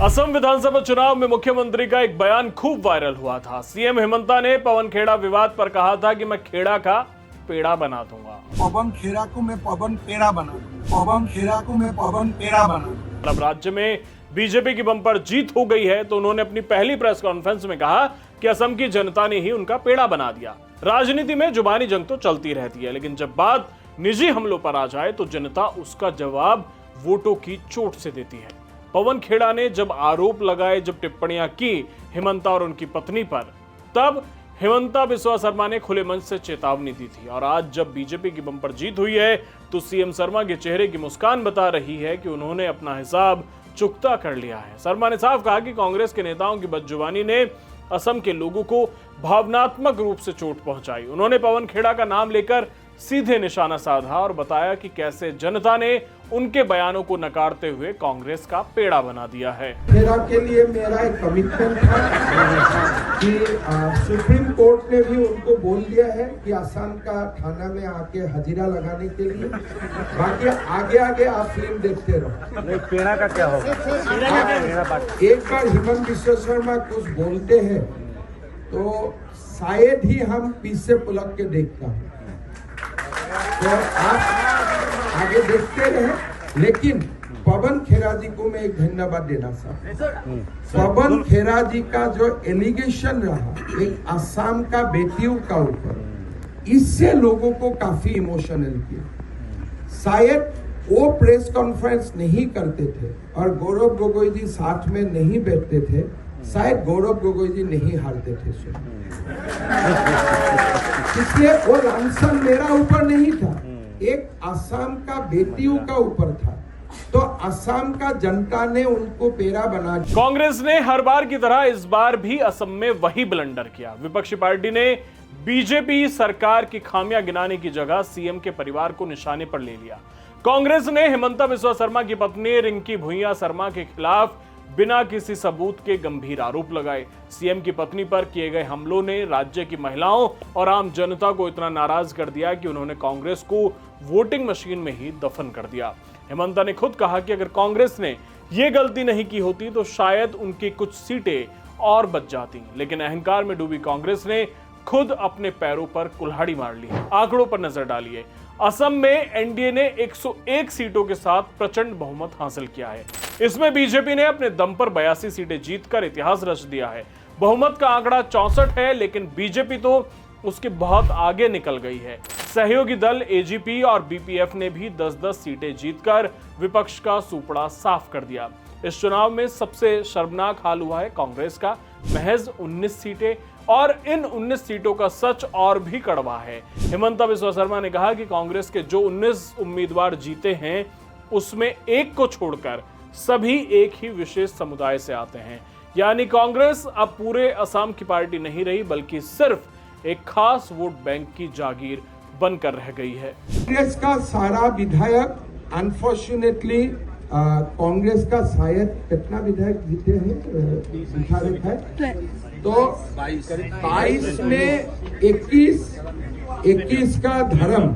असम विधानसभा चुनाव में मुख्यमंत्री का एक बयान खूब वायरल हुआ था। सीएम हिमंता ने पवन खेड़ा विवाद पर कहा था कि मैं खेड़ा का पेड़ा बना दूंगा। पवन खेड़ा को मैं पवन पेड़ा बना दूंगा। पवन खेड़ा को मैं पवन पेड़ा बना दूंगा। अब राज्य में बीजेपी की बंपर जीत हो गई है तो उन्होंने अपनी पहली प्रेस कॉन्फ्रेंस में कहा कि असम की जनता ने ही उनका पेड़ा बना दिया। राजनीति में जुबानी जंग तो चलती रहती है, लेकिन जब बात निजी हमलों पर आ जाए तो जनता उसका जवाब वोटों की चोट से देती है। पवन खेड़ा ने जब आरोप लगाए, जब टिप्पणियां की हिमंता और उनकी पत्नी पर, तब हिमंता बिस्वा शर्मा ने खुले मंच से चेतावनी दी थी। और आज जब बीजेपी की बंपर जीत हुई है तो सीएम शर्मा के चेहरे की मुस्कान बता रही है कि उन्होंने अपना हिसाब चुकता कर लिया है। शर्मा ने साफ कहा कि कांग्रेस के नेताओं की बदजुबानी ने असम के लोगों को भावनात्मक रूप से चोट पहुंचाई। उन्होंने पवन खेड़ा का नाम लेकर सीधे निशाना साधा और बताया कि कैसे जनता ने उनके बयानों को नकारते हुए कांग्रेस का पेड़ा बना दिया है। खेड़ा के लिए मेरा एक कमिटमेंट था कि सुप्रीम कोर्ट ने भी उनको बोल दिया है कि असम का थाना में आके हजीरा लगाने के लिए। बाकी आगे आप फिल्म देखते रहो। पेड़ा का क्या होगा? एक बार हिमंत बिस्वा शर्मा कुछ बोलते हैं तो शायद ही हम पीछे पलट के देखता हूँ। तो आप आगे देखते रहे, लेकिन पवन खेड़ा जी को मैं एक धन्यवाद देना चाहता हूँ। पवन खेड़ा जी का जो एलिगेशन रहा एक असम का बेटियों का ऊपर, इससे लोगों को काफी इमोशनल किया। शायद वो प्रेस कॉन्फ्रेंस नहीं करते थे और गौरव गोगोई जी साथ में नहीं बैठते थे, शायद गौरव गोगोई जी नहीं हारते थे। इसलिए वो लांछन मेरा ऊपर नहीं था, एक असम का बेटियों का ऊपर था। तो असम का जनता ने उनको पेड़ा बना दिया। कांग्रेस ने हर बार की तरह इस बार भी असम में वही ब्लंडर किया। विपक्षी पार्टी ने बीजेपी सरकार की खामियां गिनाने की जगह सीएम के परिवार को निशाने पर ले लिया। कांग्रेस ने हिमंता बिस्वा शर्मा की पत्नी रिंकी भुइयां शर्मा के खिलाफ बिना किसी सबूत के गंभीर आरोप लगाए। सीएम की पत्नी पर किए गए हमलों ने राज्य की महिलाओं और आम जनता को इतना नाराज कर दिया कि उन्होंने कांग्रेस को वोटिंग मशीन में ही दफन कर दिया। हिमंता ने खुद कहा कि अगर कांग्रेस ने यह गलती नहीं की होती तो शायद उनकी कुछ सीटें और बच जाती, लेकिन अहंकार में डूबी कांग्रेस ने खुद अपने पैरों पर कुल्हाड़ी मार ली। आंकड़ों पर नजर डालिए। असम में एनडीए ने 101 सीटों के साथ प्रचंड बहुमत हासिल किया है। इसमें बीजेपी ने अपने दम पर 82 सीटें जीतकर इतिहास रच दिया है। बहुमत का आंकड़ा 64 है, लेकिन बीजेपी तो उसके बहुत आगे निकल गई है। सहयोगी दल एजीपी और बीपीएफ ने भी 10-10 सीटें जीतकर विपक्ष का सुपड़ा साफ कर दिया। इस चुनाव में सबसे शर्मनाक हाल हुआ है कांग्रेस का, महज 19 सीटें, और इन 19 सीटों का सच और भी कड़वा है। हिमंता बिस्वा शर्मा ने कहा कि कांग्रेस के जो 19 उम्मीदवार जीते हैं उसमें एक को छोड़कर सभी एक ही विशेष समुदाय से आते हैं। यानी कांग्रेस अब पूरे असम की पार्टी नहीं रही, बल्कि सिर्फ एक खास वोट बैंक की जागीर बनकर रह गई है। कांग्रेस का सारा विधायक अनफॉर्चुनेटली कांग्रेस का शायद कितना विधायक जीते हैं तो 22 में 21 का धर्म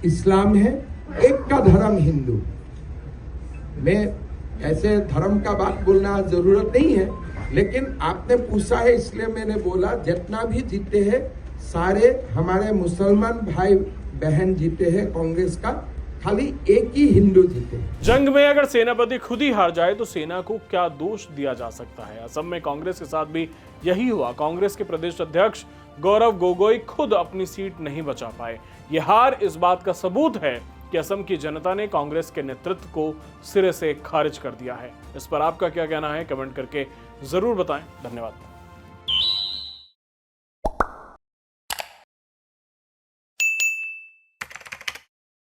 इस्लाम है, एक का धर्म हिंदू। मैं ऐसे धर्म का बात बोलना जरूरत नहीं है, लेकिन आपने पूछा है इसलिए मैंने बोला जितना भी जीते हैं सारे हमारे मुसलमान भाई बहन जीते हैं कांग्रेस का, खाली एक ही हिंदू जीते। जंग में अगर सेनापति खुद ही हार जाए तो सेना को क्या दोष दिया जा सकता है? असम में कांग्रेस के साथ भी यही हुआ। कांग्रेस के प्रदेश अध्यक्ष गौरव गोगोई खुद अपनी सीट नहीं बचा पाए। यह हार इस बात का सबूत है कि असम की जनता ने कांग्रेस के नेतृत्व को सिरे से खारिज कर दिया है। इस पर आपका क्या कहना है? कमेंट करके जरूर बताएं। धन्यवाद।